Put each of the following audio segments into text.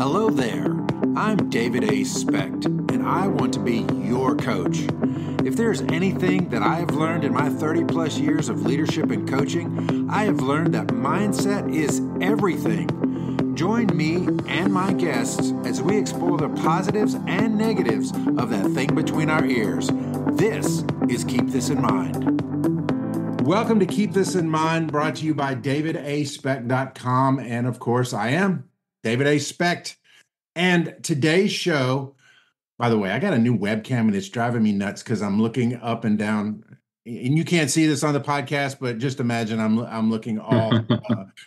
Hello there. I'm David A. Specht, and I want to be your coach. If there's anything that I have learned in my 30 plus years of leadership and coaching, I have learned that mindset is everything. Join me and my guests as we explore the positives and negatives of that thing between our ears. This is Keep This in Mind. Welcome to Keep This in Mind, brought to you by davidaspecht.com. And of course, I am David A. Specht. And today's show, by the way, I got a new webcam and it's driving me nuts because I'm looking up and down. And you can't see this on the podcast, but just imagine I'm looking all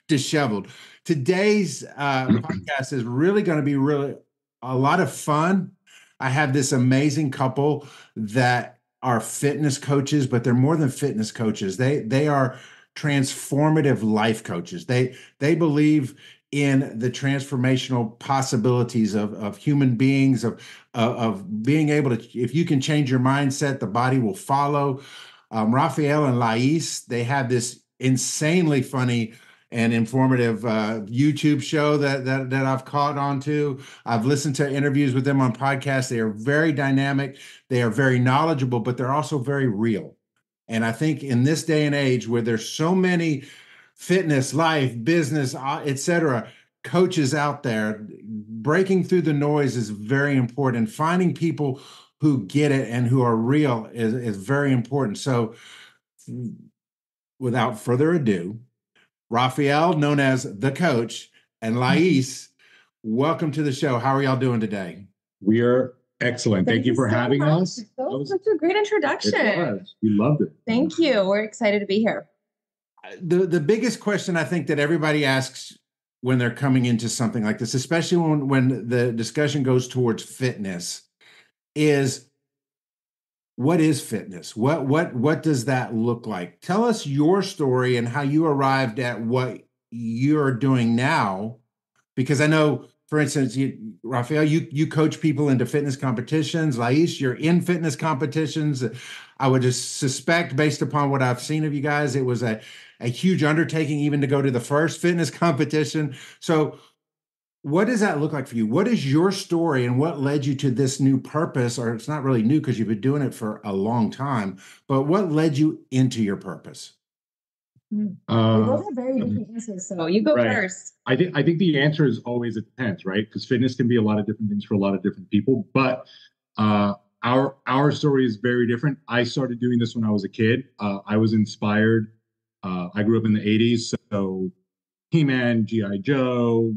disheveled. Today's podcast is really going to be a lot of fun. I have this amazing couple that are fitness coaches, but they're more than fitness coaches. They are transformative life coaches. They believe in the transformational possibilities of human beings, of being able to, if you can change your mindset, the body will follow. Raphael and Lais, they have this insanely funny and informative YouTube show that I've caught on to. I've listened to interviews with them on podcasts. They are very dynamic. They are very knowledgeable, but they're also very real. And I think in this day and age where there's so many fitness, life, business, etc., coaches out there, breaking through the noise is very important. Finding people who get it and who are real is very important. So without further ado, Raphael, known as the coach, and Lais, welcome to the show. How are y'all doing today? We are excellent. Thank you for having us. Such a great introduction. We loved it. Thank you. We're excited to be here. The biggest question I think that everybody asks when they're coming into something like this, especially when the discussion goes towards fitness, is what is fitness? What does that look like? Tell us your story and how you arrived at what you're doing now, because I know, for instance, Raphael, you coach people into fitness competitions. Lais, you're in fitness competitions. I would just suspect, based upon what I've seen of you guys, it was a huge undertaking even to go to the first fitness competition. So what does that look like for you? What is your story and what led you to this new purpose? Or it's not really new because you've been doing it for a long time, but what led you into your purpose? We both have very different answers, so you go first. I think the answer is always it depends, right? Because fitness can be a lot of different things for a lot of different people, but our story is very different. I started doing this when I was a kid. I was inspired. I grew up in the 80s, so He-Man, G.I. Joe,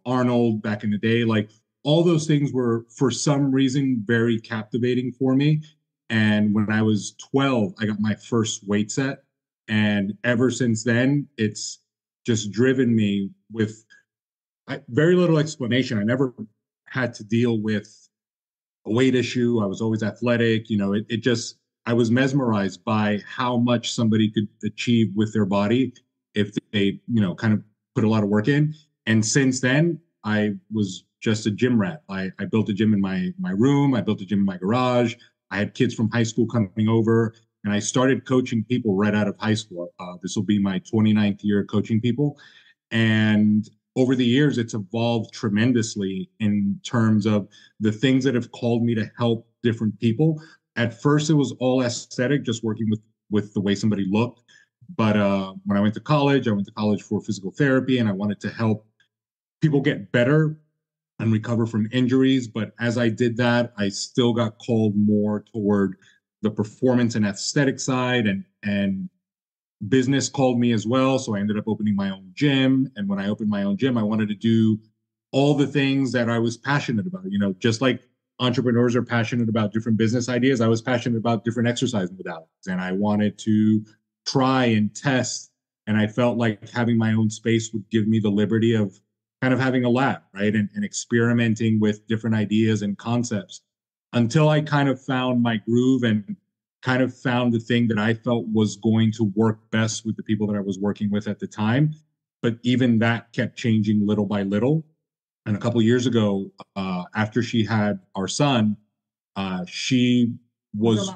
Arnold back in the day, like all those things were for some reason very captivating for me. And when I was 12, I got my first weight set. And ever since then, it's just driven me with very little explanation. I never had to deal with a weight issue. I was always athletic. I was mesmerized by how much somebody could achieve with their body if they, kind of put a lot of work in. And since then, I was just a gym rat. I built a gym in my room. I built a gym in my garage. I had kids from high school coming over, and I started coaching people right out of high school. This will be my 29th year coaching people. And over the years, it's evolved tremendously in terms of the things that have called me to help different people. At first, it was all aesthetic, just working with the way somebody looked. But when I went to college for physical therapy, and I wanted to help people get better and recover from injuries. But as I did that, I still got called more toward the performance and aesthetic side, and business called me as well. So I ended up opening my own gym. And when I opened my own gym, I wanted to do all the things that I was passionate about. Just like entrepreneurs are passionate about different business ideas, I was passionate about different exercise modalities, and I wanted to try and test. And I felt like having my own space would give me the liberty of kind of having a lab, right? And experimenting with different ideas and concepts until I kind of found my groove and kind of found the thing that I felt was going to work best with the people that I was working with at the time. But even that kept changing little by little. And a couple of years ago, after she had our son, she was...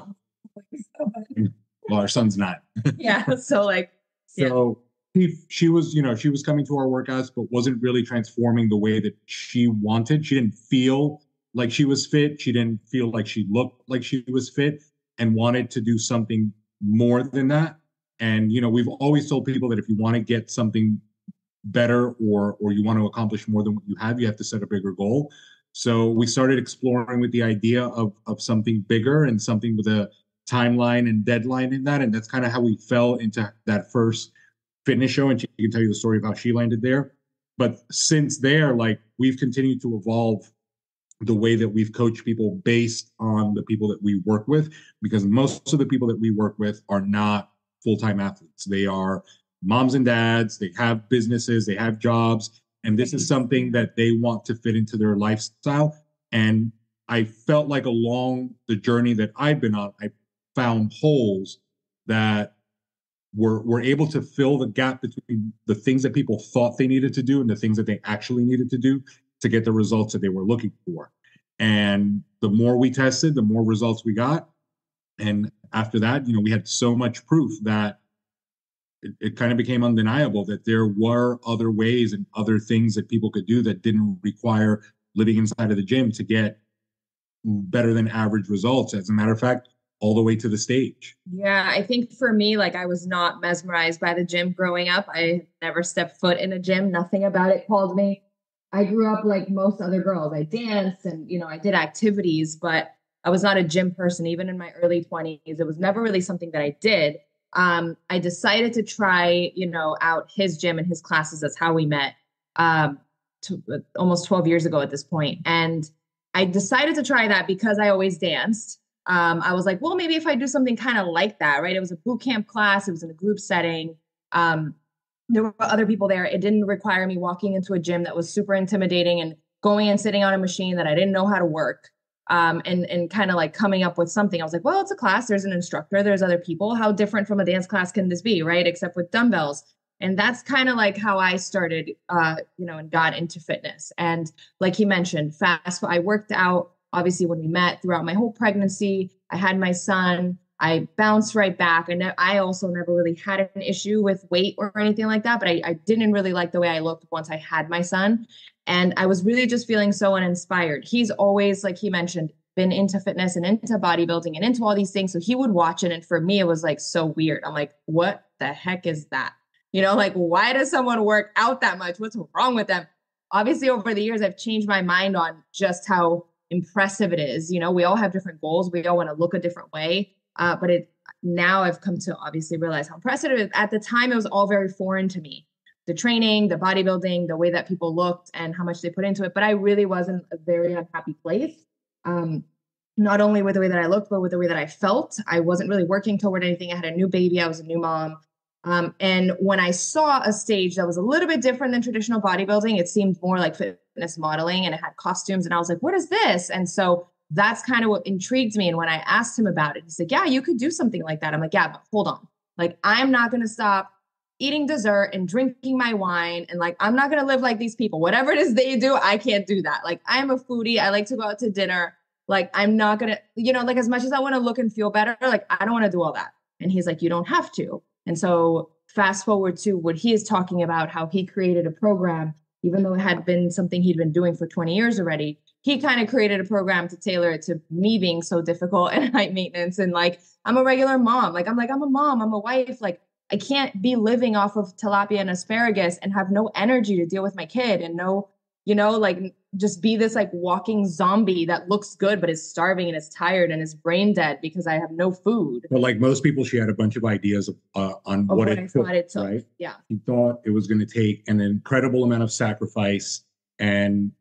Well, our son's 9. Yeah. So she was, she was coming to our workouts, but wasn't really transforming the way that she wanted. She didn't feel like she was fit. She didn't feel like she looked like she was fit and wanted to do something more than that. And, we've always told people that if you want to get something better or you want to accomplish more than what you have to set a bigger goal. So we started exploring with the idea of something bigger and something with a timeline and deadline in that. And that's kind of how we fell into that first fitness show. And she can tell you the story of how she landed there. But since there, like, we've continued to evolve the way that we've coached people based on the people that we work with, because most of the people that we work with are not full-time athletes. They are moms and dads, they have businesses, they have jobs, and this is something that they want to fit into their lifestyle. And I felt like along the journey that I've been on, I found holes that were able to fill the gap between the things that people thought they needed to do and the things that they actually needed to do to get the results that they were looking for. And the more we tested, the more results we got. And after that, we had so much proof that it kind of became undeniable that there were other ways and other things that people could do that didn't require living inside of the gym to get better than average results. As a matter of fact, all the way to the stage. Yeah, I think for me, like, I was not mesmerized by the gym growing up. I never stepped foot in a gym. Nothing about it called me. I grew up like most other girls. I danced and, I did activities, but I was not a gym person. Even in my early 20s, it was never really something that I did. I decided to try, out his gym and his classes. That's how we met, almost 12 years ago at this point. And I decided to try that because I always danced. I was like, well, maybe if I do something kind of like that, right? It was a boot camp class. It was in a group setting. There were other people there. It didn't require me walking into a gym that was super intimidating and going and sitting on a machine that I didn't know how to work. And kind of like coming up with something. I was like, well, it's a class. There's an instructor. There's other people. How different from a dance class can this be, right? Except with dumbbells. And that's kind of like how I started, and got into fitness. And like he mentioned, I worked out, obviously, when we met throughout my whole pregnancy. I had my son. I bounced right back. And I also never really had an issue with weight or anything like that. But I didn't really like the way I looked once I had my son. And I was really just feeling so uninspired. He's always, like he mentioned, been into fitness and into bodybuilding and into all these things. So he would watch it. And for me, it was like so weird. I'm like, what the heck is that? Like, why does someone work out that much? What's wrong with them? Obviously, over the years, I've changed my mind on just how impressive it is. We all have different goals. We all want to look a different way. But now I've come to obviously realize how impressive it is. At the time, it was all very foreign to me. The training, the bodybuilding, the way that people looked and how much they put into it. But I really was in a very unhappy place. Not only with the way that I looked, but with the way that I felt. I wasn't really working toward anything. I had a new baby. I was a new mom. And when I saw a stage that was a little bit different than traditional bodybuilding, it seemed more like fitness modeling and it had costumes. And I was like, what is this? And so that's kind of what intrigued me. And when I asked him about it, he said, yeah, you could do something like that. I'm like, yeah, but hold on. Like, I'm not going to stop eating dessert and drinking my wine. And like, I'm not going to live like these people. Whatever it is they do, I can't do that. Like, I'm a foodie. I like to go out to dinner. Like, I'm not going to, like, as much as I want to look and feel better, like, I don't want to do all that. And he's like, you don't have to. And so fast forward to what he is talking about, how he created a program, even though it had been something he'd been doing for 20 years already. He kind of created a program to tailor it to me being so difficult and high maintenance. And like, I'm a regular mom. I'm a mom, I'm a wife. Like, I can't be living off of tilapia and asparagus and have no energy to deal with my kid and no, like, just be this like walking zombie that looks good, but is starving and is tired and is brain dead because I have no food. But like most people, she had a bunch of ideas on what it took, right? Yeah. She thought it was going to take an incredible amount of sacrifice and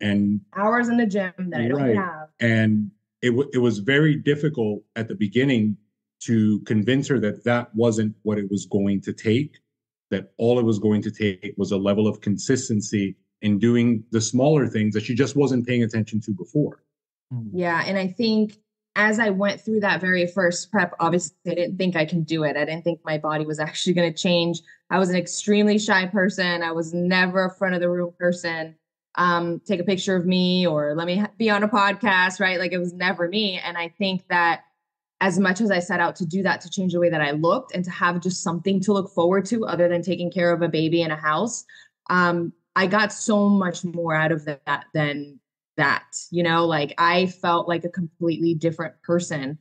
hours in the gym that I don't have. And it was very difficult at the beginning to convince her that that wasn't what it was going to take, that all it was going to take was a level of consistency in doing the smaller things that she just wasn't paying attention to before. Yeah. And I think as I went through that very first prep, obviously I didn't think I can do it. I didn't think my body was actually going to change. I was an extremely shy person. I was never a front of the room person. Take a picture of me or let me be on a podcast, right? Like, it was never me. And I think that as much as I set out to do that, to change the way that I looked and to have just something to look forward to other than taking care of a baby in a house, I got so much more out of that than that. Like I felt like a completely different person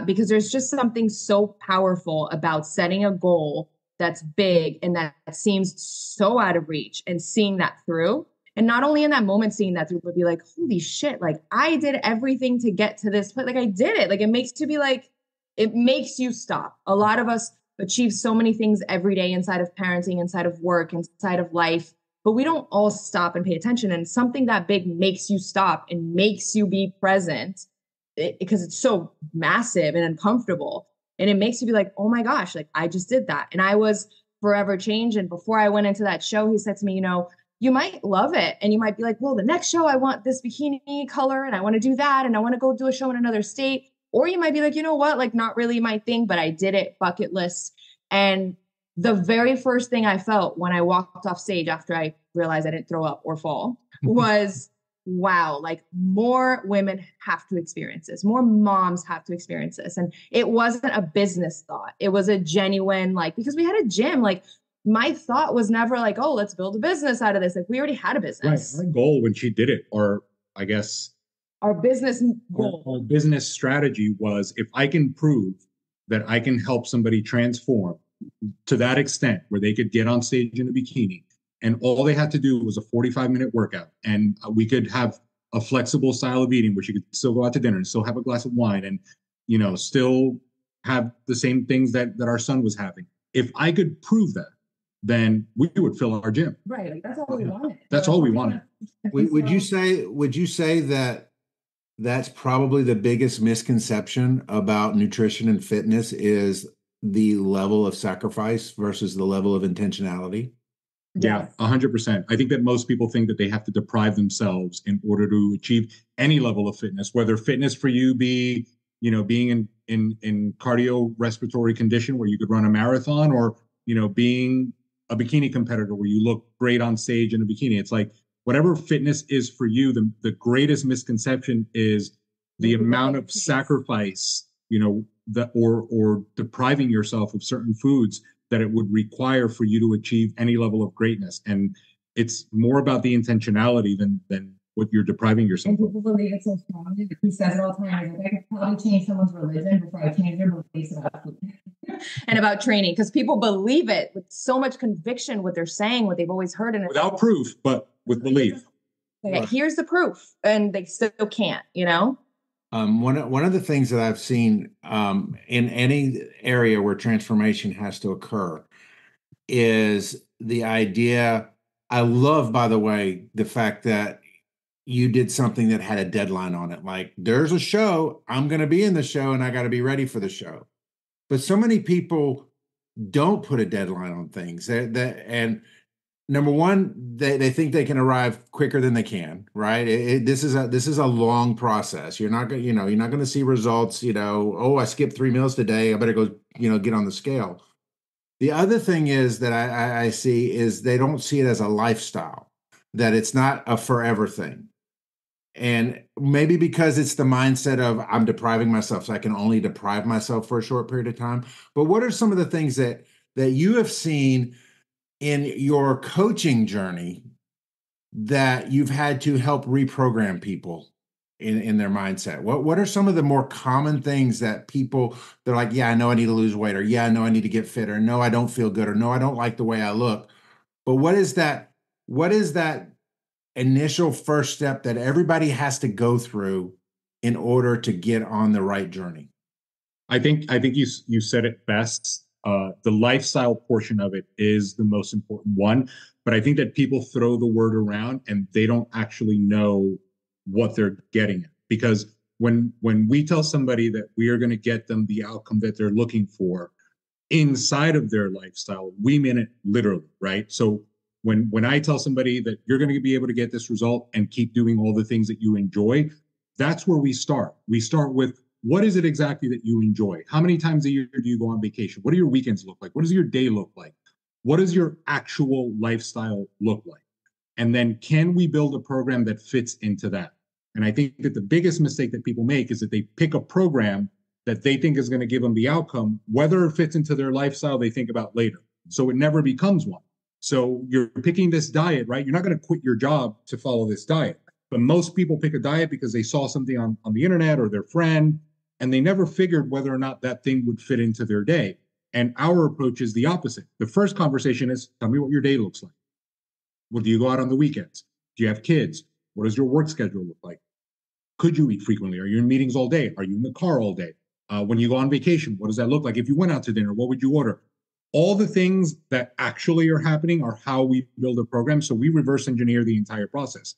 because there's just something so powerful about setting a goal that's big and that seems so out of reach and seeing that through. And not only in that moment seeing that through, but be like, holy shit, like I did everything to get to this place. Like I did it. Like it makes you stop. A lot of us achieve so many things every day inside of parenting, inside of work, inside of life, but we don't all stop and pay attention. And something that big makes you stop and makes you be present because it's so massive and uncomfortable. And it makes you be like, oh my gosh, like I just did that. And I was forever changed. And before I went into that show, he said to me, you might love it. And you might be like, well, the next show, I want this bikini color and I want to do that. And I want to go do a show in another state. Or you might be like, you know what? Like not really my thing, but I did it, bucket list. And the very first thing I felt when I walked off stage after I realized I didn't throw up or fall was, wow, like more women have to experience this. More moms have to experience this. And it wasn't a business thought. It was a genuine, like, because we had a gym, like my thought was never like, oh, let's build a business out of this. Like we already had a business. Right. Our goal when she did it, or I guess our business goal, our business strategy was, if I can prove that I can help somebody transform to that extent where they could get on stage in a bikini and all they had to do was a 45-minute workout, and we could have a flexible style of eating where she could still go out to dinner and still have a glass of wine and, still have the same things that our son was having. If I could prove that, then we would fill our gym. Right. Like that's all we wanted. That's all we wanted. Would you say that that's probably the biggest misconception about nutrition and fitness is the level of sacrifice versus the level of intentionality? Yeah, 100%. I think that most people think that they have to deprive themselves in order to achieve any level of fitness, whether fitness for you be, being in cardiorespiratory condition where you could run a marathon, or, being a bikini competitor where you look great on stage in a bikini. It's like whatever fitness is for you, the greatest misconception is the amount of sacrifice, that or depriving yourself of certain foods that it would require for you to achieve any level of greatness. And it's more about the intentionality than what you're depriving yourself of. And people believe it so strongly. He says it all the time. Like, I could probably change someone's religion before I change their beliefs about food and about training, because people believe it with so much conviction, what they're saying, what they've always heard. And without proof, but with belief. Okay, here's the proof. And they still can't, One of the things that I've seen in any area where transformation has to occur is the idea. I love, by the way, the fact that you did something that had a deadline on it. Like, there's a show, I'm going to be in the show and I got to be ready for the show. But so many people don't put a deadline on things. And number one, they think they can arrive quicker than they can, right? This is a long process. You're not going to see results. Oh, I skipped 3 meals today, I better go, get on the scale. The other thing is that I see is they don't see it as a lifestyle, that it's not a forever thing. And maybe because it's the mindset of I'm depriving myself, so I can only deprive myself for a short period of time. But what are some of the things that you have seen in your coaching journey that you've had to help reprogram people in their mindset? What are some of the more common things that people, they're like, yeah, I know I need to lose weight, or yeah, I know I need to get fit, or no, I don't feel good, or no, I don't like the way I look. But what is that initial first step that everybody has to go through in order to get on the right journey? I think you said it best. The lifestyle portion of it is the most important one, but I think that people throw the word around and they don't actually know what they're getting at. Because when we tell somebody that we are going to get them the outcome that they're looking for inside of their lifestyle, we mean it literally, right? So when I tell somebody that you're going to be able to get this result and keep doing all the things that you enjoy, that's where we start. We start with, what is it exactly that you enjoy? How many times a year do you go on vacation? What do your weekends look like? What does your day look like? What does your actual lifestyle look like? And then can we build a program that fits into that? And I think that the biggest mistake that people make is that they pick a program that they think is going to give them the outcome, whether it fits into their lifestyle, they think about later. So it never becomes one. So you're picking this diet, right? You're not going to quit your job to follow this diet. But most people pick a diet because they saw something on the internet or their friend, and they never figured whether or not that thing would fit into their day. And our approach is the opposite. The first conversation is, tell me what your day looks like. Well, do you go out on the weekends? Do you have kids? What does your work schedule look like? Could you eat frequently? Are you in meetings all day? Are you in the car all day? When you go on vacation, what does that look like? If you went out to dinner, what would you order? All the things that actually are happening are how we build a program. So we reverse engineer the entire process.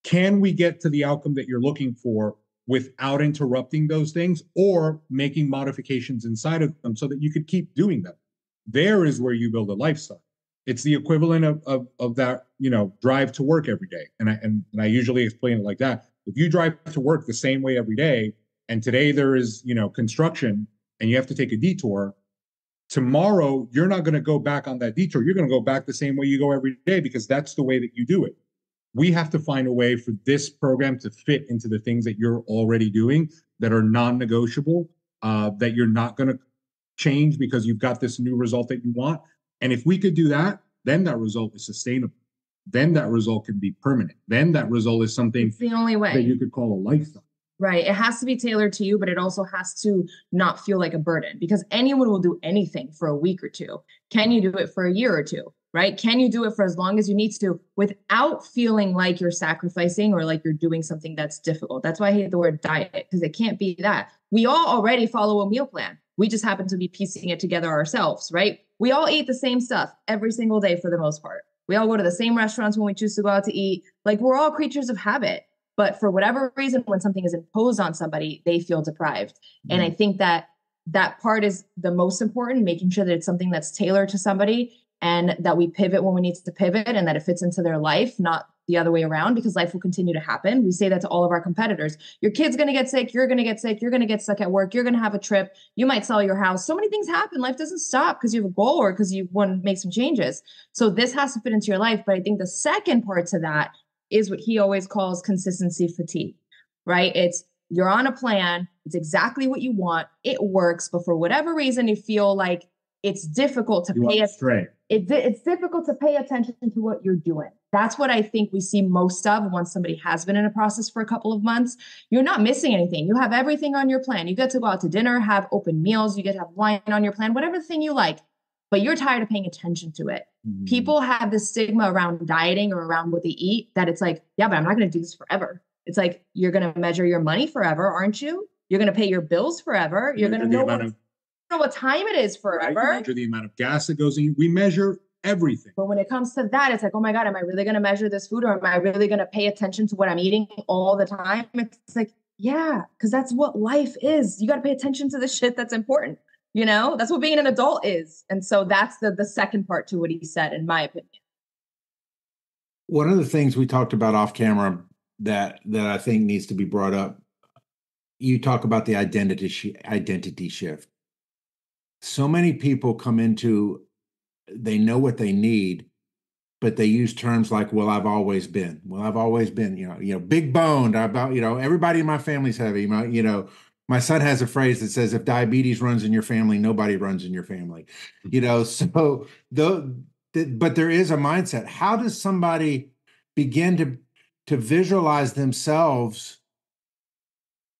Can we get to the outcome that you're looking for without interrupting those things or making modifications inside of them so that you could keep doing them? There is where you build a lifestyle. It's the equivalent of that, drive to work every day. And I usually explain it like that. If you drive to work the same way every day, and today there is, construction and you have to take a detour, tomorrow you're not going to go back on that detour. You're going to go back the same way you go every day because that's the way that you do it. We have to find a way for this program to fit into the things that you're already doing that are non-negotiable, that you're not going to change because you've got this new result that you want. And if we could do that, then that result is sustainable. Then that result can be permanent. Then that result is something it's the only way that you could call a lifestyle. Right. It has to be tailored to you, but it also has to not feel like a burden because anyone will do anything for a week or two. Can you do it for a year or two? Right? Can you do it for as long as you need to without feeling like you're sacrificing or like you're doing something that's difficult? That's why I hate the word diet because it can't be that. We all already follow a meal plan. We just happen to be piecing it together ourselves, right? We all eat the same stuff every single day for the most part. We all go to the same restaurants when we choose to go out to eat. Like we're all creatures of habit. But for whatever reason, when something is imposed on somebody, they feel deprived. Mm-hmm. And I think that part is the most important, making sure that it's something that's tailored to somebody and that we pivot when we need to pivot and that it fits into their life, not the other way around, because life will continue to happen. We say that to all of our competitors. Your kid's going to get sick. You're going to get sick. You're going to get stuck at work. You're going to have a trip. You might sell your house. So many things happen. Life doesn't stop because you have a goal or because you want to make some changes. So this has to fit into your life. But I think the second part to that is what he always calls consistency fatigue, right? It's you're on a plan. It's exactly what you want. It works. But for whatever reason, you feel like it's difficult to pay attention. It's difficult to pay attention to what you're doing. That's what I think we see most of once somebody has been in a process for a couple of months. You're not missing anything. You have everything on your plan. You get to go out to dinner, have open meals. You get to have wine on your plan, whatever thing you like. But you're tired of paying attention to it. Mm-hmm. People have this stigma around dieting or around what they eat that it's like, yeah, but I'm not going to do this forever. It's like, you're going to measure your money forever, aren't you? You're going to pay your bills forever. You're going to know what time it is forever. Right? Measure the amount of gas that goes in. We measure everything. But when it comes to that, it's like, oh my God, am I really going to measure this food or am I really going to pay attention to what I'm eating all the time? It's like, yeah, because that's what life is. You got to pay attention to the shit that's important. That's what being an adult is. And so that's the second part to what he said, in my opinion. One of the things we talked about off camera that I think needs to be brought up, you talk about the identity shift. So many people come into, they know what they need, but they use terms like, well, I've always been, big boned, everybody in my family's heavy, my son has a phrase that says, if diabetes runs in your family, nobody runs in your family, so but there is a mindset. How does somebody begin to visualize themselves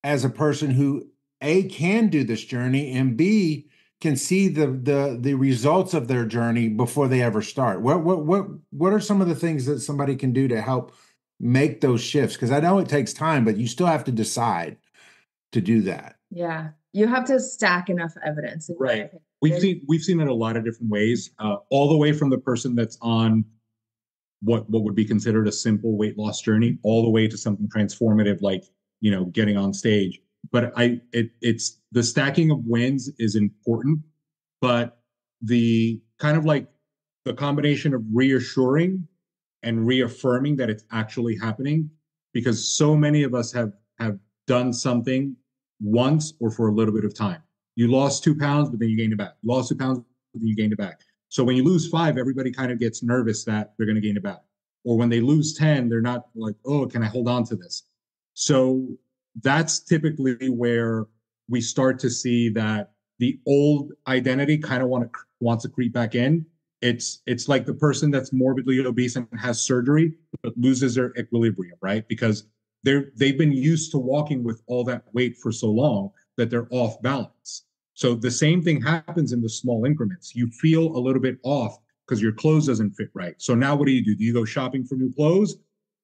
as a person who A, can do this journey, and B, can see the results of their journey before they ever start? What are some of the things that somebody can do to help make those shifts? Because I know it takes time, but you still have to decide to do that. Yeah, you have to stack enough evidence. Right. We've seen it a lot of different ways, all the way from the person that's on what would be considered a simple weight loss journey, all the way to something transformative like getting on stage. But it's the stacking of wins is important, but the kind of like the combination of reassuring and reaffirming that it's actually happening, because so many of us have done something once or for a little bit of time. You lost 2 pounds, but then you gained it back. You lost 2 pounds, but then you gained it back. So when you lose 5, everybody kind of gets nervous that they're going to gain it back. Or when they lose 10, they're not like, oh, can I hold on to this? So that's typically where we start to see that the old identity kind of wants to creep back in. It's like the person that's morbidly obese and has surgery but loses their equilibrium, right? Because they've been used to walking with all that weight for so long that they're off balance. So the same thing happens in the small increments. You feel a little bit off because your clothes doesn't fit right. So now what do? Do you go shopping for new clothes,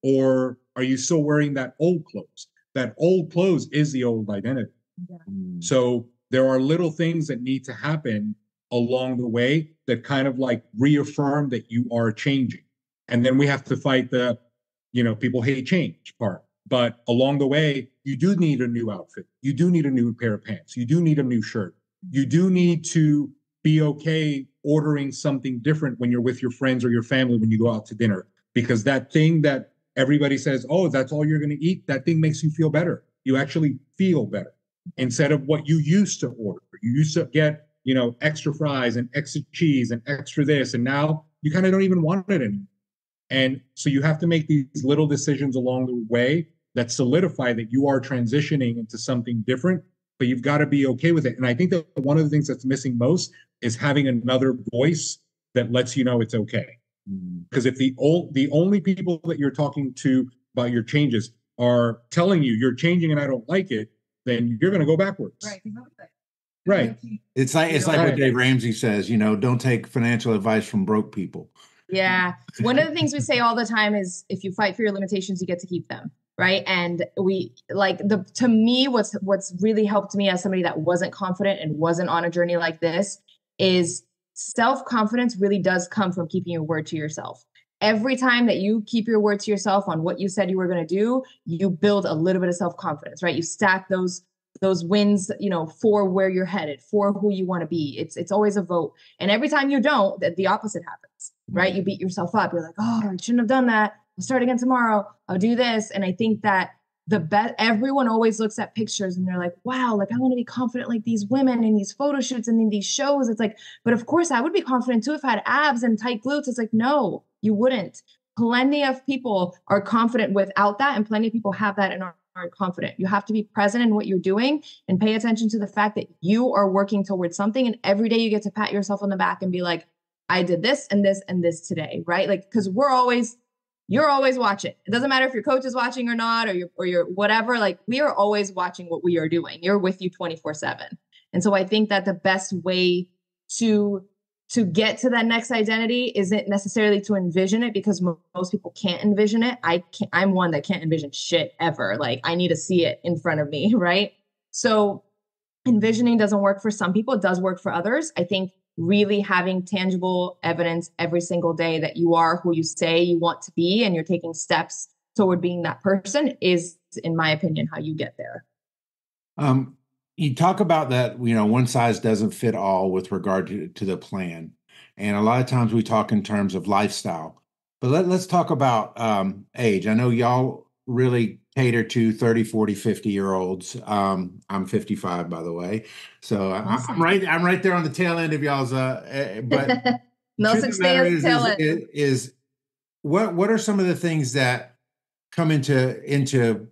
or are you still wearing that old clothes? That old clothes is the old identity. Yeah. So there are little things that need to happen along the way that kind of like reaffirm that you are changing. And then we have to fight the, people hate change part. But along the way, you do need a new outfit. You do need a new pair of pants. You do need a new shirt. You do need to be okay ordering something different when you're with your friends or your family when you go out to dinner, because that thing that everybody says, oh, that's all you're going to eat, that thing makes you feel better. You actually feel better instead of what you used to order. You used to get, extra fries and extra cheese and extra this, and now you kind of don't even want it anymore. And so you have to make these little decisions along the way that solidify that you are transitioning into something different, but you've got to be okay with it. And I think that one of the things that's missing most is having another voice that lets you know it's okay. Because if the only people that you're talking to about your changes are telling you you're changing and I don't like it, then you're going to go backwards. Right. It's like what Dave Ramsey says, don't take financial advice from broke people. Yeah. One of the things we say all the time is if you fight for your limitations, you get to keep them. Right. And to me, what's really helped me as somebody that wasn't confident and wasn't on a journey like this is self-confidence really does come from keeping your word to yourself. Every time that you keep your word to yourself on what you said you were going to do, you build a little bit of self-confidence, right? You stack those wins, for where you're headed, for who you want to be. It's always a vote. And every time you don't, the opposite happens, right? You beat yourself up. You're like, oh, I shouldn't have done that. I'll start again tomorrow. I'll do this. And I think that everyone always looks at pictures and they're like, wow, like I want to be confident like these women in these photo shoots and in these shows. It's like, but of course I would be confident too if I had abs and tight glutes. It's like, no, you wouldn't. Plenty of people are confident without that. And plenty of people have that and aren't confident. You have to be present in what you're doing and pay attention to the fact that you are working towards something. And every day you get to pat yourself on the back and be like, I did this and this and this today, right? Like, because you're always watching. It doesn't matter if your coach is watching or not, or you're whatever, like we are always watching what we are doing. You're with you 24/7. And so I think that the best way to get to that next identity isn't necessarily to envision it, because most people can't envision it. I'm one that can't envision shit ever. Like I need to see it in front of me. Right. So envisioning doesn't work for some people. It does work for others. I think really having tangible evidence every single day that you are who you say you want to be and you're taking steps toward being that person is, in my opinion, how you get there. You talk about that, one size doesn't fit all with regard to the plan. And a lot of times we talk in terms of lifestyle, but let's talk about age. I know y'all really cater to 30, 40, 50-year-olds. I'm 55, by the way. So awesome. I'm right there on the tail end of y'all's, but no such thing as tail end. Is what are some of the things that come into,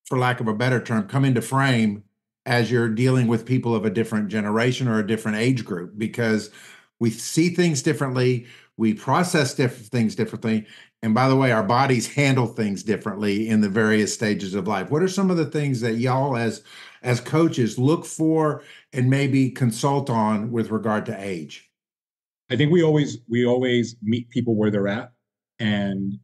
for lack of a better term, come into frame as you're dealing with people of a different generation or a different age group? Because we see things differently, we process things differently, and by the way, our bodies handle things differently in the various stages of life. What are some of the things that y'all as coaches look for and maybe consult on with regard to age? I think we always meet people where they're at and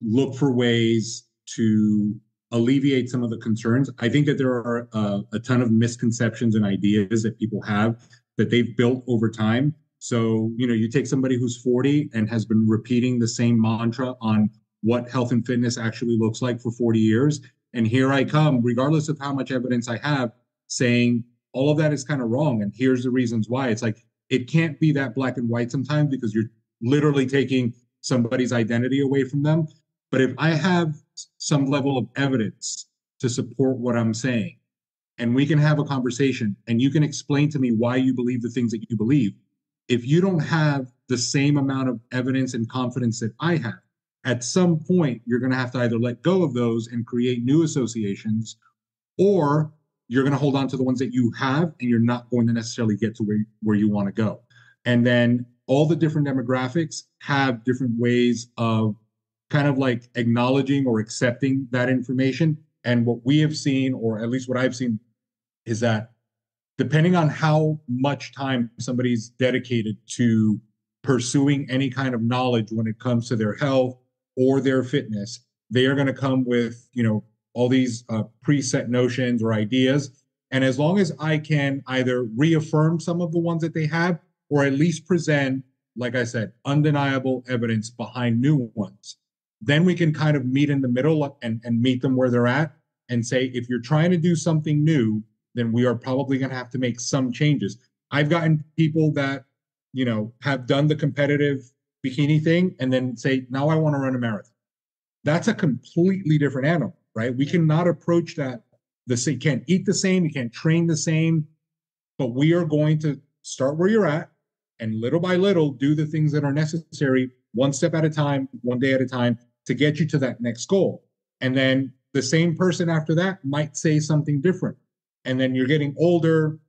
look for ways to alleviate some of the concerns. I think that there are a ton of misconceptions and ideas that people have that they've built over time. So, you take somebody who's 40 and has been repeating the same mantra on what health and fitness actually looks like for 40 years. And here I come, regardless of how much evidence I have, saying all of that is kind of wrong. And here's the reasons why. It's like, it can't be that black and white sometimes, because you're literally taking somebody's identity away from them. But if I have some level of evidence to support what I'm saying, and we can have a conversation and you can explain to me why you believe the things that you believe, if you don't have the same amount of evidence and confidence that I have, at some point, you're going to have to either let go of those and create new associations, or you're going to hold on to the ones that you have, and you're not going to necessarily get to where you want to go. And then all the different demographics have different ways of kind of like acknowledging or accepting that information. And what we have seen, or at least what I've seen, is that depending on how much time somebody's dedicated to pursuing any kind of knowledge when it comes to their health or their fitness, they are going to come with, all these preset notions or ideas. And as long as I can either reaffirm some of the ones that they have, or at least present, like I said, undeniable evidence behind new ones, then we can kind of meet in the middle and meet them where they're at and say, if you're trying to do something new, then we are probably going to have to make some changes. I've gotten people that, have done the competitive bikini thing and then say, now I want to run a marathon. That's a completely different animal, right? We cannot approach that the same. You can't eat the same, you can't train the same, but we are going to start where you're at and little by little do the things that are necessary, one step at a time, one day at a time, to get you to that next goal. And then the same person after that might say something different. And then you're getting older,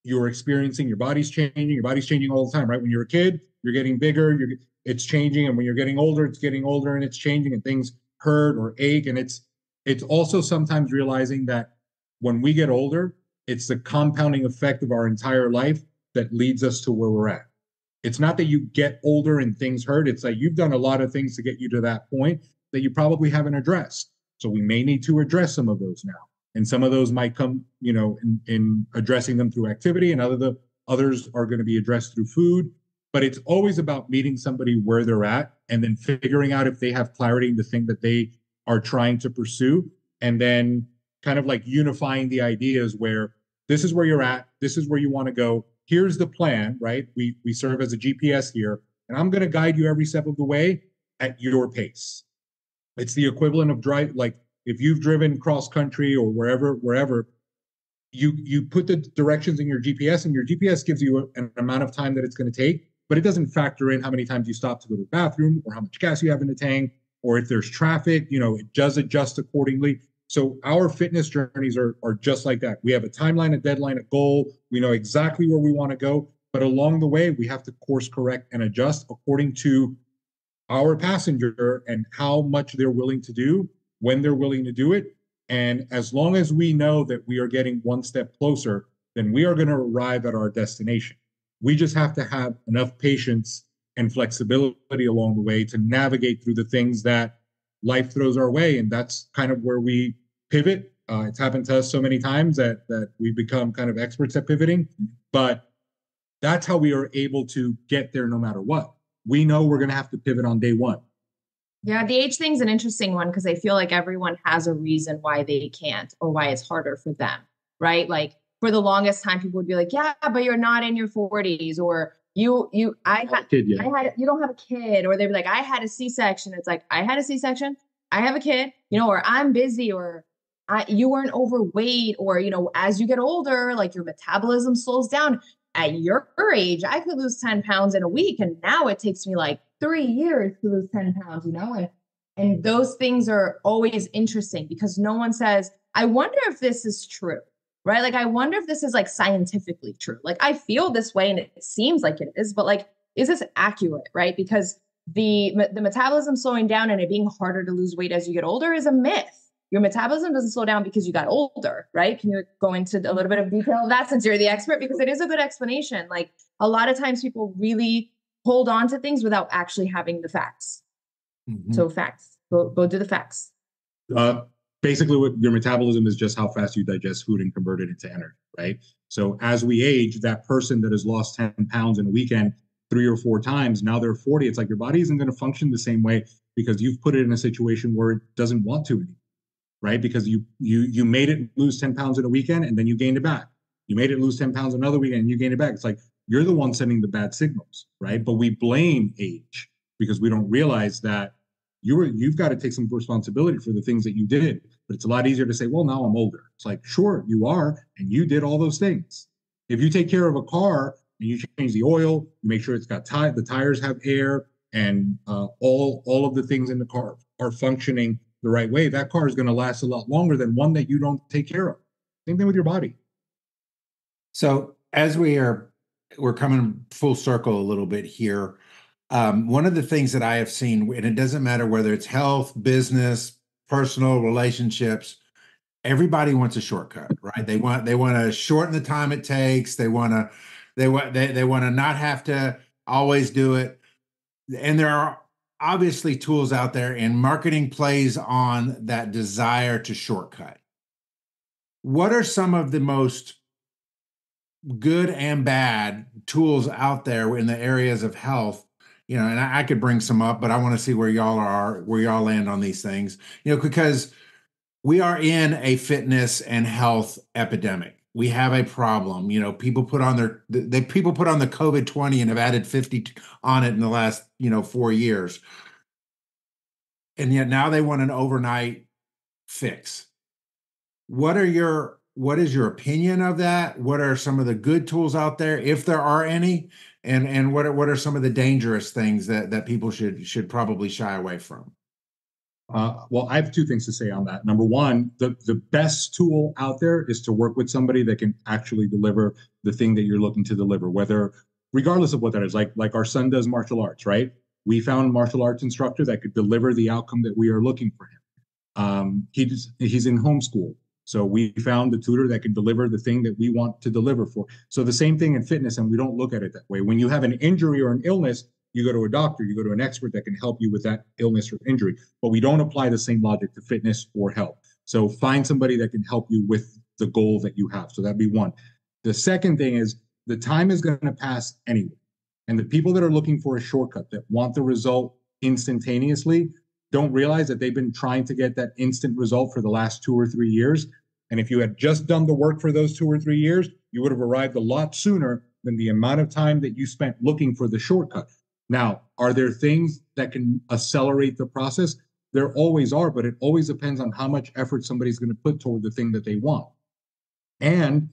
you're experiencing, your body's changing all the time, right? When you're a kid, you're getting bigger, it's changing. And when you're getting older, it's getting older and it's changing, and things hurt or ache. And it's also sometimes realizing that when we get older, it's the compounding effect of our entire life that leads us to where we're at. It's not that you get older and things hurt. It's like you've done a lot of things to get you to that point that you probably haven't addressed. So we may need to address some of those now. And some of those might come, in addressing them through activity, and others are going to be addressed through food. But it's always about meeting somebody where they're at and then figuring out if they have clarity in the thing that they are trying to pursue, and then kind of like unifying the ideas where this is where you're at, this is where you want to go. Here's the plan, right? We serve as a GPS here, and I'm going to guide you every step of the way at your pace. It's the equivalent of if you've driven cross country or wherever, you put the directions in your GPS, and your GPS gives you an amount of time that it's going to take, but it doesn't factor in how many times you stop to go to the bathroom or how much gas you have in the tank, or if there's traffic, it does adjust accordingly. So our fitness journeys are just like that. We have a timeline, a deadline, a goal. We know exactly where we want to go, but along the way, we have to course correct and adjust according to our passenger and how much they're willing to do, when they're willing to do it. And as long as we know that we are getting one step closer, then we are going to arrive at our destination. We just have to have enough patience and flexibility along the way to navigate through the things that life throws our way. And that's kind of where we pivot. It's happened to us so many times that we become kind of experts at pivoting, but that's how we are able to get there no matter what. We know we're going to have to pivot on day one. Yeah, the age thing's an interesting one because I feel like everyone has a reason why they can't or why it's harder for them, right? Like for the longest time, people would be like, yeah, but you're not in your 40s, or you don't have a kid, or they'd be like, I had a C-section. It's like, I had a C-section, I have a kid, or I'm busy, or you weren't overweight, or, as you get older, like your metabolism slows down. At your age, I could lose 10 pounds in a week. And now it takes me like 3 years to lose 10 pounds, and those things are always interesting because no one says, I wonder if this is true, right? Like, I wonder if this is like scientifically true. Like, I feel this way and it seems like it is, but like, is this accurate, right? Because the metabolism slowing down and it being harder to lose weight as you get older is a myth. Your metabolism doesn't slow down because you got older, right? Can you go into a little bit of detail of that since you're the expert? Because it is a good explanation. Like a lot of times people really hold on to things without actually having the facts. Mm-hmm. So facts, go do the facts. Basically what your metabolism is just how fast you digest food and convert it into energy, right? So as we age, that person that has lost 10 pounds in a weekend 3 or 4 times, now they're 40. It's like your body isn't going to function the same way because you've put it in a situation where it doesn't want to anymore. Right? Because you made it lose 10 pounds in a weekend and then you gained it back. You made it lose 10 pounds another weekend and you gained it back. It's like you're the one sending the bad signals, right? But we blame age because we don't realize that you've got to take some responsibility for the things that you did. But it's a lot easier to say, well, now I'm older. It's like, sure, you are, and you did all those things. If you take care of a car and you change the oil, you make sure it's got the tires have air, and all of the things in the car are functioning the right way, that car is going to last a lot longer than one that you don't take care of. Same thing with your body. So as we're coming full circle a little bit here. One of the things that I have seen, and it doesn't matter whether it's health, business, personal relationships, everybody wants a shortcut, right? They want to shorten the time it takes. They want to not have to always do it. And there are obviously tools out there, and marketing plays on that desire to shortcut. What are some of the most good and bad tools out there in the areas of health? And I could bring some up, but I want to see where y'all land on these things, because we are in a fitness and health epidemic. We have a problem. People put on the COVID-20 and have added 50 on it in the last, 4 years. And yet now they want an overnight fix. What is your opinion of that? What are some of the good tools out there, if there are any? And what are some of the dangerous things that people should probably shy away from? Well, I have two things to say on that. Number one, the best tool out there is to work with somebody that can actually deliver the thing that you're looking to deliver, regardless of what that is. Like our son does martial arts, right? We found a martial arts instructor that could deliver the outcome that we are looking for him. He's in homeschool. So we found the tutor that can deliver the thing that we want to deliver for. So the same thing in fitness, and we don't look at it that way. When you have an injury or an illness, you go to a doctor, you go to an expert that can help you with that illness or injury. But we don't apply the same logic to fitness or health. So find somebody that can help you with the goal that you have. So that'd be one. The second thing is the time is going to pass anyway. And the people that are looking for a shortcut, that want the result instantaneously, don't realize that they've been trying to get that instant result for the last 2 or 3 years. And if you had just done the work for those 2 or 3 years, you would have arrived a lot sooner than the amount of time that you spent looking for the shortcut. Now, are there things that can accelerate the process? There always are, but it always depends on how much effort somebody's going to put toward the thing that they want. And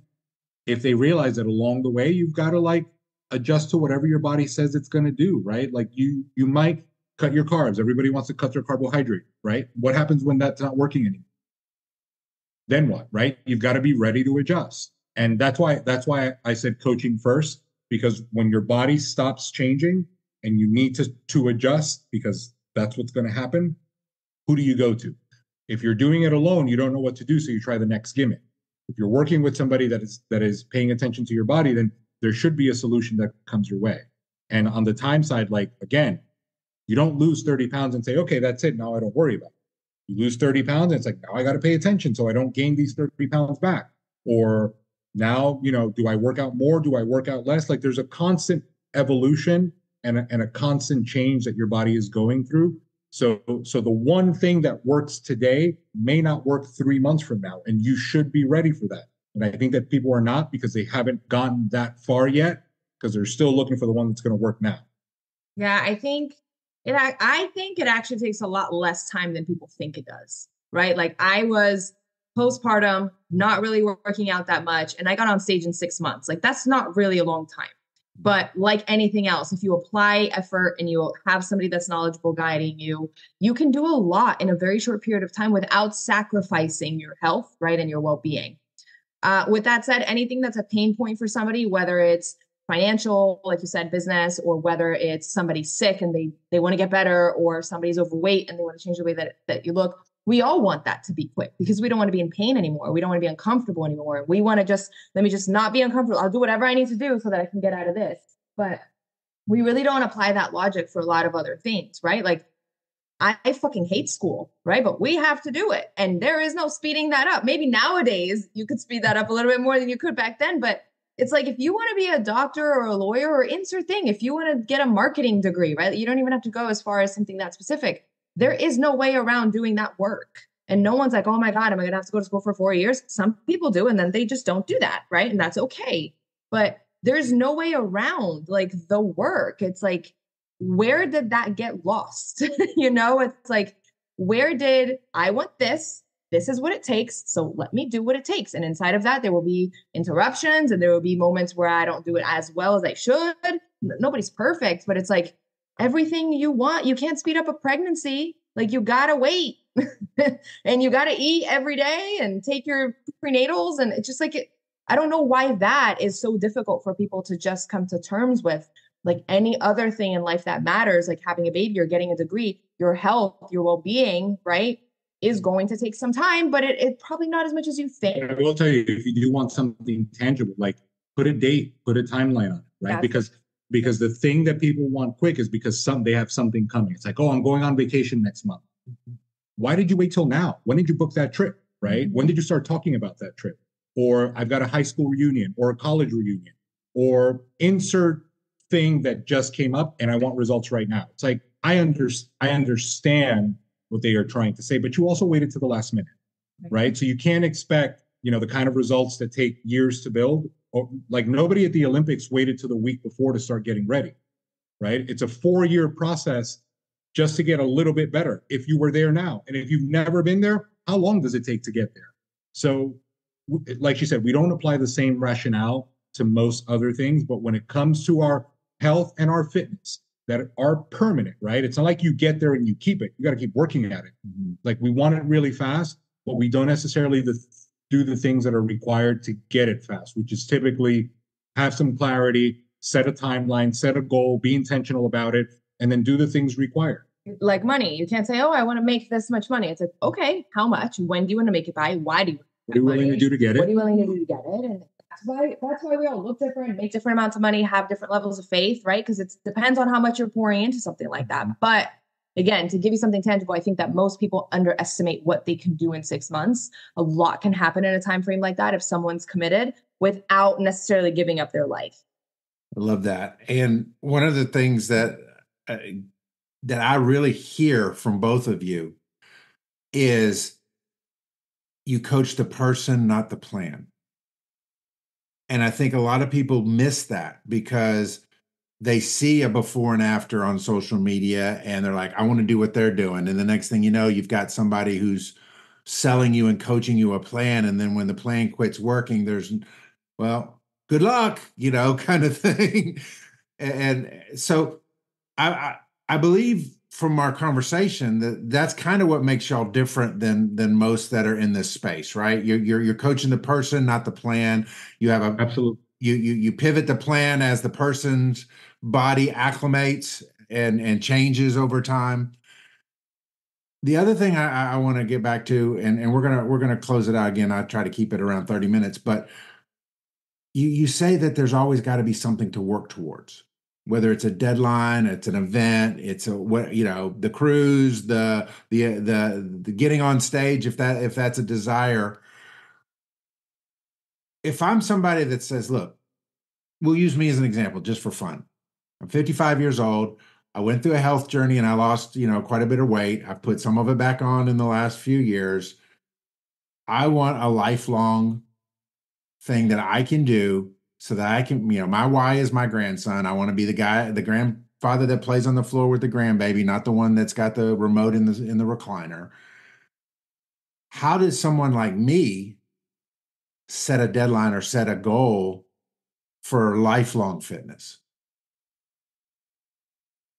if they realize that along the way, you've got to adjust to whatever your body says it's going to do, right? Like you might cut your carbs. Everybody wants to cut their carbohydrate, right? What happens when that's not working anymore? Then what, right? You've got to be ready to adjust. And that's why I said coaching first, because when your body stops changing and you need to adjust, because that's what's going to happen, who do you go to? If you're doing it alone, you don't know what to do, so you try the next gimmick. If you're working with somebody that is paying attention to your body, then there should be a solution that comes your way. And on the time side, again, you don't lose 30 pounds and say, okay, that's it. Now I don't worry about it. You lose 30 pounds and it's like, now I got to pay attention so I don't gain these 30 pounds back. Or now, do I work out more? Do I work out less? There's a constant evolution and a constant change that your body is going through. So the one thing that works today may not work 3 months from now, and you should be ready for that. And I think that people are not, because they haven't gotten that far yet, because they're still looking for the one that's going to work now. Yeah, I think it actually takes a lot less time than people think it does, right? I was postpartum, not really working out that much, and I got on stage in 6 months. That's not really a long time. But like anything else, if you apply effort and you have somebody that's knowledgeable guiding you, you can do a lot in a very short period of time without sacrificing your health, right, and your well-being. With that said, anything that's a pain point for somebody, whether it's financial, like you said, business, or whether it's somebody sick and they want to get better, or somebody's overweight and they want to change the way that you look, we all want that to be quick, because we don't want to be in pain anymore. We don't want to be uncomfortable anymore. We want to let me just not be uncomfortable. I'll do whatever I need to do so that I can get out of this. But we really don't apply that logic for a lot of other things, right? I fucking hate school, right? But we have to do it. And there is no speeding that up. Maybe nowadays you could speed that up a little bit more than you could back then. But it's if you want to be a doctor or a lawyer or insert thing, if you want to get a marketing degree, right? You don't even have to go as far as something that specific. There is no way around doing that work. And no one's like, oh my God, am I going to have to go to school for 4 years? Some people do, and then they just don't do that, right? And that's okay. But there's no way around the work. It's where did that get lost? It's where did I want this? This is what it takes. So let me do what it takes. And inside of that, there will be interruptions, and there will be moments where I don't do it as well as I should. Nobody's perfect, but it's everything you want. You can't speed up a pregnancy. You gotta wait. and you got to eat every day and take your prenatals. And it's just like, I don't know why that is so difficult for people to just come to terms with. Like any other thing in life that matters, like having a baby or getting a degree, your health, your well-being, right, is going to take some time, but it probably not as much as you think. I will tell you, if you do want something tangible, like put a date, put a timeline on it, right? Because the thing that people want quick is because they have something coming. It's like, oh, I'm going on vacation next month. Why did you wait till now? When did you book that trip, right? When did you start talking about that trip? Or I've got a high school reunion or a college reunion or insert thing that just came up and I want results right now. It's like, I understand what they are trying to say, but you also waited to the last minute, right? So you can't expect, the kind of results that take years to build. Or like nobody at the Olympics waited to the week before to start getting ready, right? It's a 4-year process just to get a little bit better. If you were there now, and if you've never been there, how long does it take to get there? So like you said, we don't apply the same rationale to most other things, but when it comes to our health and our fitness that are permanent, right? It's not like you get there and you keep it. You got to keep working at it. Like we want it really fast, but we don't necessarily do the things that are required to get it fast, which is typically have some clarity, set a timeline, set a goal, be intentional about it, and then do the things required. Like money. You can't say, oh, I want to make this much money. It's like, okay, how much? When do you want to make it by? Why do you? What are you willing to do to get it? What are you willing to do to get it? And that's why we all look different, make different amounts of money, have different levels of faith, right? Because it depends on how much you're pouring into something like that. But again, to give you something tangible, I think that most people underestimate what they can do in 6 months. A lot can happen in a time frame like that if someone's committed without necessarily giving up their life. I love that. And one of the things that I really hear from both of you is you coach the person, not the plan. And I think a lot of people miss that because they see a before and after on social media and they're like, I want to do what they're doing. And the next thing you know, you've got somebody who's selling you and coaching you a plan. And then when the plan quits working, there's, well, good luck, kind of thing. And so I believe from our conversation that's kind of what makes y'all different than most that are in this space, right? You're coaching the person, not the plan. You have absolutely. You pivot the plan as the person's body acclimates and changes over time. The other thing I want to get back to, and we're gonna close it out again. I try to keep it around 30 minutes, but you say that there's always got to be something to work towards. Whether it's a deadline, it's an event, it's the cruise, the getting on stage, if that's a desire. If I'm somebody that says, look, we'll use me as an example just for fun. I'm 55 years old. I went through a health journey and I lost, quite a bit of weight. I've put some of it back on in the last few years. I want a lifelong thing that I can do so that I can, my why is my grandson. I want to be the grandfather that plays on the floor with the grandbaby, not the one that's got the remote in the recliner. How does someone like me set a deadline or set a goal for lifelong fitness?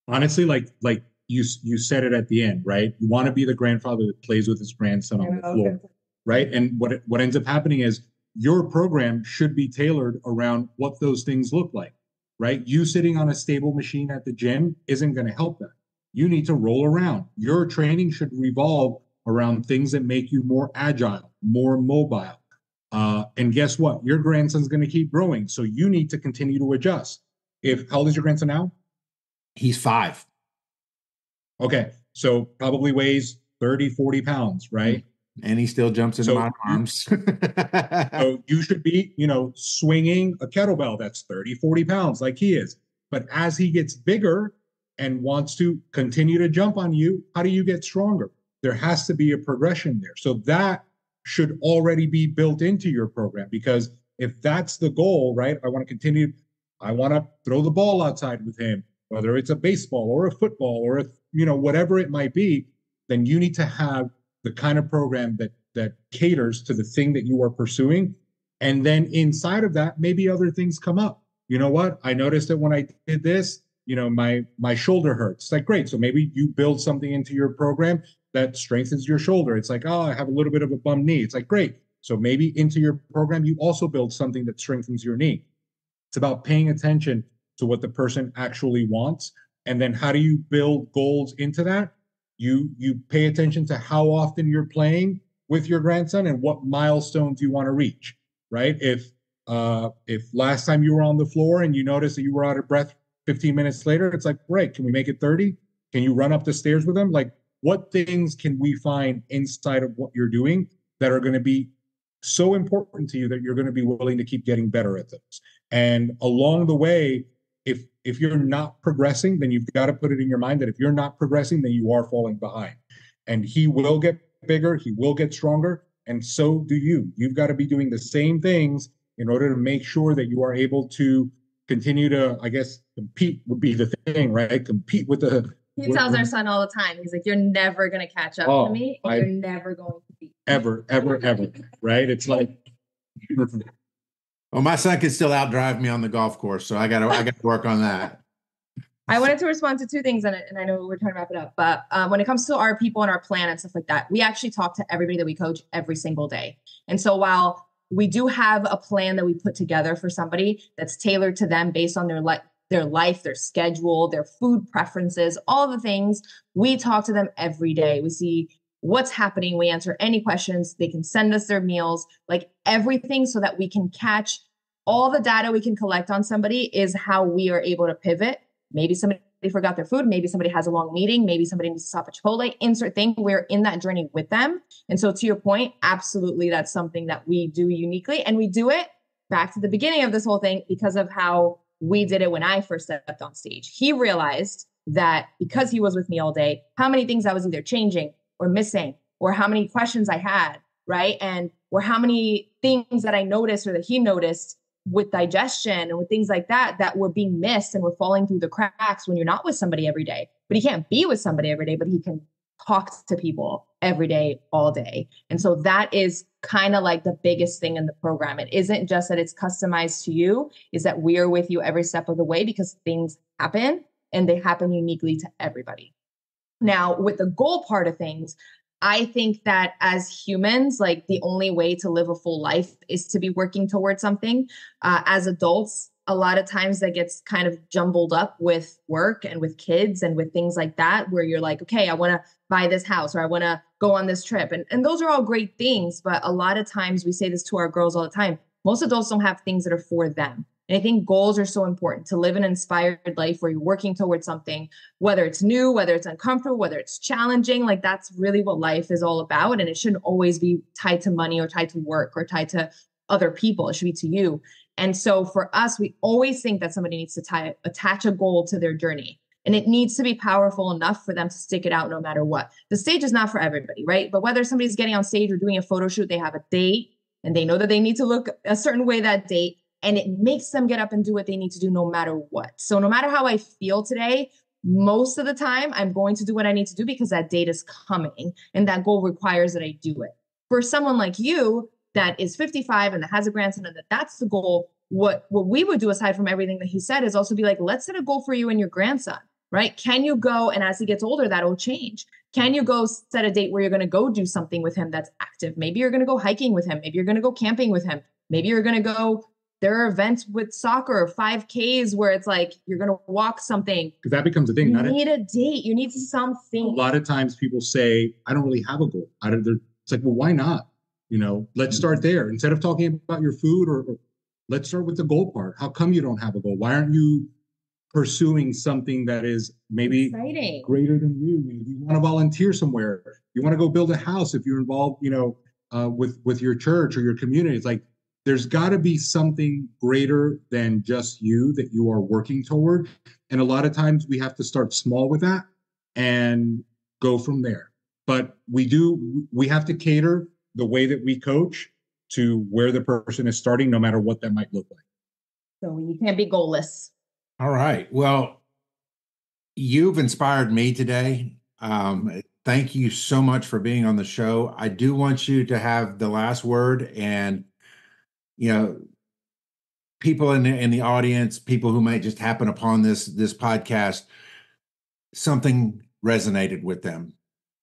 Honestly, like you said it at the end, right? You want to be the grandfather that plays with his grandson on the floor, right? And what ends up happening is your program should be tailored around what those things look like, right? You sitting on a stable machine at the gym isn't going to help that. You need to roll around. Your training should revolve around things that make you more agile, more mobile. And guess what? Your grandson's going to keep growing. So you need to continue to adjust. How old is your grandson now? He's 5. Okay. So probably weighs 30, 40 pounds, right? And he still jumps into my arms. So you should be, swinging a kettlebell that's 30, 40 pounds like he is. But as he gets bigger and wants to continue to jump on you, how do you get stronger? There has to be a progression there. So that should already be built into your program, because if that's the goal, right? I want to throw the ball outside with him, whether it's a baseball or a football or whatever it might be, then you need to have the kind of program that caters to the thing that you are pursuing. And then inside of that, maybe other things come up. You know what? I noticed that when I did this, my shoulder hurts. It's like, great. So maybe you build something into your program that strengthens your shoulder. It's like, oh, I have a little bit of a bum knee. It's like, great. So maybe into your program, you also build something that strengthens your knee. It's about paying attention to what the person actually wants. And then how do you build goals into that? You pay attention to how often you're playing with your grandson and what milestones you want to reach, right? If last time you were on the floor and you noticed that you were out of breath 15 minutes later, it's like, great, can we make it 30? Can you run up the stairs with them? Like, what things can we find inside of what you're doing that are going to be so important to you that you're going to be willing to keep getting better at those? And along the way, if you're not progressing, then you've got to put it in your mind that if you're not progressing, then you are falling behind. And he will get bigger, he will get stronger, and so do you. You've got to be doing the same things in order to make sure that you are able to continue to, I guess, compete would be the thing, right? Compete with the. He tells our son all the time, he's like, you're never going to catch up to me, and you're never going to beat me. Ever, right? It's like. Well, my son can still outdrive me on the golf course, so I got to work on that. I wanted to respond to two things, and I know we're trying to wrap it up, but when it comes to our people and our plan and stuff like that, we actually talk to everybody that we coach every single day. And so while we do have a plan that we put together for somebody that's tailored to them based on their life, their schedule, their food preferences, all the things, we talk to them every day. We see what's happening. We answer any questions. They can send us their meals, like everything, so that we can catch all the data we can collect on somebody is how we are able to pivot. Maybe somebody forgot their food. Maybe somebody has a long meeting. Maybe somebody needs to stop at Chipotle. Insert thing. We're in that journey with them. And so to your point, absolutely, that's something that we do uniquely. And we do it back to the beginning of this whole thing because of how we did it when I first stepped on stage. He realized that because he was with me all day, how many things I was either changing or missing, or how many questions I had, right? And or how many things that I noticed or that he noticed with digestion and with things like that were being missed and were falling through the cracks when you're not with somebody every day. But he can't be with somebody every day, but he can talk to people every day, all day. And so that is kind of like the biggest thing in the program. It isn't just that it's customized to you, is that we are with you every step of the way because things happen and they happen uniquely to everybody. Now, with the goal part of things, I think that as humans, like the only way to live a full life is to be working towards something. As adults, a lot of times that gets kind of jumbled up with work and with kids and with things like that, where you're like, okay, I want to buy this house or I want to go on this trip. And those are all great things. But a lot of times we say this to our girls all the time. Most adults don't have things that are for them. And I think goals are so important to live an inspired life where you're working towards something, whether it's new, whether it's uncomfortable, whether it's challenging, like that's really what life is all about. And it shouldn't always be tied to money or tied to work or tied to other people. It should be to you. And so for us, we always think that somebody needs to attach a goal to their journey. And it needs to be powerful enough for them to stick it out no matter what. The stage is not for everybody, right? But whether somebody's getting on stage or doing a photo shoot, they have a date and they know that they need to look a certain way that date. And it makes them get up and do what they need to do no matter what. So no matter how I feel today, most of the time I'm going to do what I need to do because that date is coming and that goal requires that I do it. For someone like you that is 55 and that has a grandson and that's the goal, what we would do aside from everything that he said is also be like, let's set a goal for you and your grandson, right? Can you go, and as he gets older, that'll change. Can you go set a date where you're going to go do something with him that's active? Maybe you're going to go hiking with him. Maybe you're going to go camping with him. Maybe you're going to go. There are events with soccer, 5Ks, where it's like you're going to walk something. Because that becomes a thing. You need a date. You need something. A lot of times people say, I don't really have a goal. It's like, well, why not? Let's start there. Instead of talking about your food, or let's start with the goal part. How come you don't have a goal? Why aren't you pursuing something that is maybe exciting, greater than you? You want to volunteer somewhere. You want to go build a house if you're involved, with your church or your community. It's like, there's got to be something greater than just you that you are working toward. And a lot of times we have to start small with that and go from there. But we have to cater the way that we coach to where the person is starting, no matter what that might look like. So you can't be goalless. All right. Well, you've inspired me today. Thank you so much for being on the show. I do want you to have the last word, and people in the audience, people who might just happen upon this podcast, something resonated with them.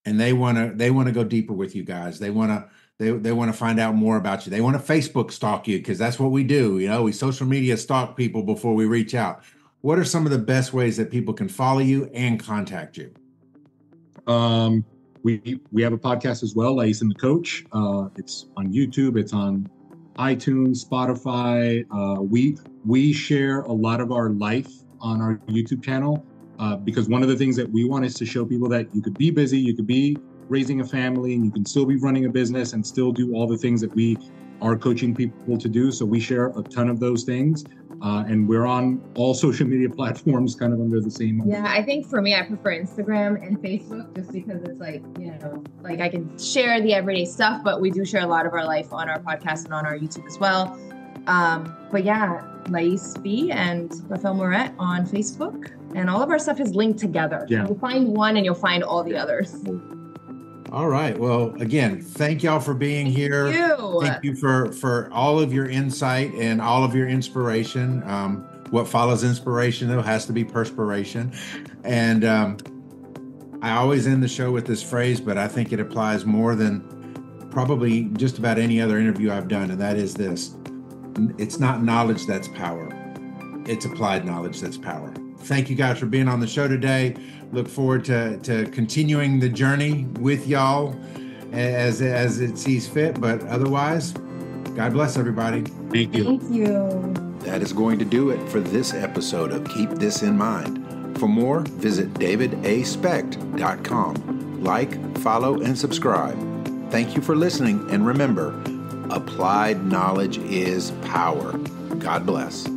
and they want to go deeper with you guys. They want to find out more about you. They want to Facebook stalk you, because that's what we do. We social media stalk people before we reach out. What are some of the best ways that people can follow you and contact you? We have a podcast as well, Lais and the Coach. It's on YouTube. It's on iTunes, Spotify. We share a lot of our life on our YouTube channel, because one of the things that we want is to show people that you could be busy, you could be raising a family, and you can still be running a business and still do all the things that we are coaching people to do. So we share a ton of those things. And we're on all social media platforms kind of under the same. Yeah, I think for me, I prefer Instagram and Facebook, just because it's like I can share the everyday stuff, but we do share a lot of our life on our podcast and on our YouTube as well. But yeah, Lais B and Rafael Moret on Facebook, and all of our stuff is linked together. Yeah. You'll find one and you'll find all the others. All right. Well, again, thank y'all for being here. Thank you for all of your insight and all of your inspiration. What follows inspiration, though, has to be perspiration. And I always end the show with this phrase, but I think it applies more than probably just about any other interview I've done. And that is this: it's not knowledge that's power. It's applied knowledge that's power. Thank you guys for being on the show today. Look forward to continuing the journey with y'all as it sees fit. But otherwise, God bless everybody. Thank you. Thank you. That is going to do it for this episode of Keep This in Mind. For more, visit davidaspecht.com. Like, follow, and subscribe. Thank you for listening. And remember, applied knowledge is power. God bless.